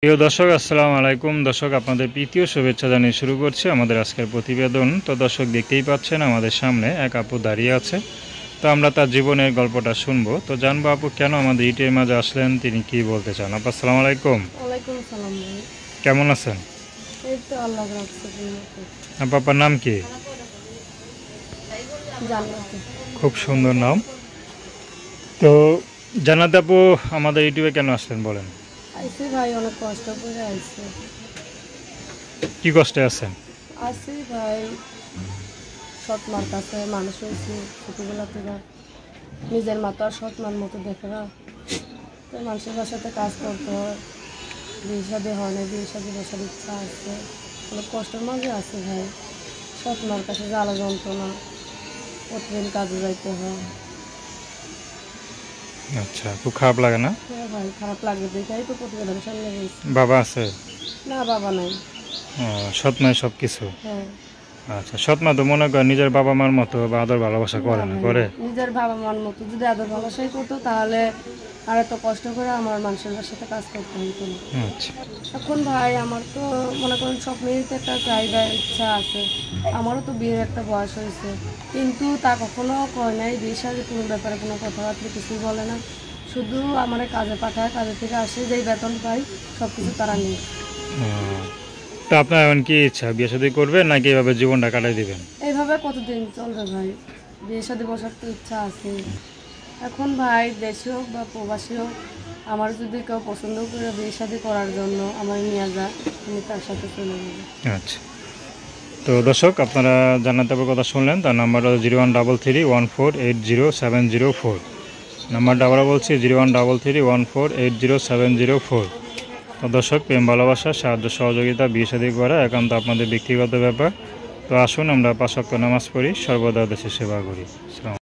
প্রিয় দর্শক, আসসালামু আলাইকুম। দর্শক, আপনাদের প্রীতীয় শুভেচ্ছা জানিয়ে শুরু করছি আমাদের আজকের প্রতিবেদন। তো দর্শক, দেখতেই পাচ্ছেন আমাদের সামনে এক আপু দাঁড়িয়ে আছে। তো আমরা তার জীবনের গল্পটা শুনবো। তো জানবো আপু কেন আমাদের ইটের মাঝে আসলেন, তিনি কি বলতে চান। আপু আসসালামু আলাইকুম। ওয়ালাইকুম সালাম ভাই। কেমন আছেন? এই তো আল্লাহ রাখছে দুনিয়াতে। আপু, আপনার নাম কি? জান্নাতে। খুব সুন্দর নাম। তো জান্নাত আপু, আমাদের ইউটিউবে কেন আসলেন বলেন। আইসি ভাই, অনেক কষ্ট করে আইসি। কি কষ্টে আছেন? আইসি ভাই, সৎ মার কাছে মানুষ হয়েছি ছোটবেলা থেকে। নিজের মা তো আর সৎ মার মতো দেখে না, তো মানুষের বাসাতে কাজ করতে হয়। বিয়ে শাদী হয় না, বিয়ে শাদী বসার ইচ্ছা আছে। অনেক কষ্টের মাঝে আছে ভাই। সৎ মার কাছে জ্বালা যন্ত্রণা, প্রতিদিন কাজে যাইতে হয়। আচ্ছা, খুব খারাপ লাগে না? হ্যাঁ ভাই, খারাপ লাগে দেখাই তো প্রতিবেদনের সামনে গেছি। বাবা আছে? না, বাবা নাই। সৎ মাই সব কিছু। হ্যাঁ। আচ্ছা, সৎ মা তো মনে করে নিজের বাবা মার মতো বা আদর ভালোবাসা করে না, করে? নিজের বাবা মার মতো যদি আদর ভালোবাসাই করতো, তাহলে আর এত কষ্ট করে আমার মানুষের সাথে কাজ করতে হতো না। আচ্ছা। এখন ভাই, আমার তো মনে করেন স্বপ্নের তো একটা চাহিদা, ইচ্ছা আছে। আমারও তো বিয়ের একটা বয়স হয়েছে, কিন্তু তা কখনো কয় নাই। বিয়ের সাথে কোনো ব্যাপারে কোনো কথাবার্তা কিছুই বলে না। শুধু আমার কাজে পাঠায়, কাজে থেকে আসে, যেই বেতন পাই সব কিছু তারা নেই। তো আপনার এখন কি ইচ্ছা, বিয়ে শাদী করবেন নাকি এভাবে জীবনটা কাটাই দিবেন? এইভাবে কতদিন চলবে ভাই? বিয়ের সাথে বসার তো ইচ্ছা আছে। এখন ভাই, দেশি হোক বা প্রবাসী হোক, আমার যদি কেউ পছন্দ করে বিয়ে শাদী করার জন্য আমার নিয়ে যায়, আমি তার সাথে চলে যাবো। আচ্ছা। তো দর্শক, আপনারা জান্নাত আপুর কথা শুনলেন। তার নাম্বারটা 013314807004। নাম্বারটা আবার বলছি 013314807004। তো দর্শক, প্রেম ভালোবাসা, সাহায্য সহযোগিতা, বিয়ে শাদী করা একান্ত আপনাদের ব্যক্তিগত ব্যাপার। তো আসুন আমরা 5 ওয়াক্ত নামাজ পড়ি, সর্বদা দেশের সেবা করি।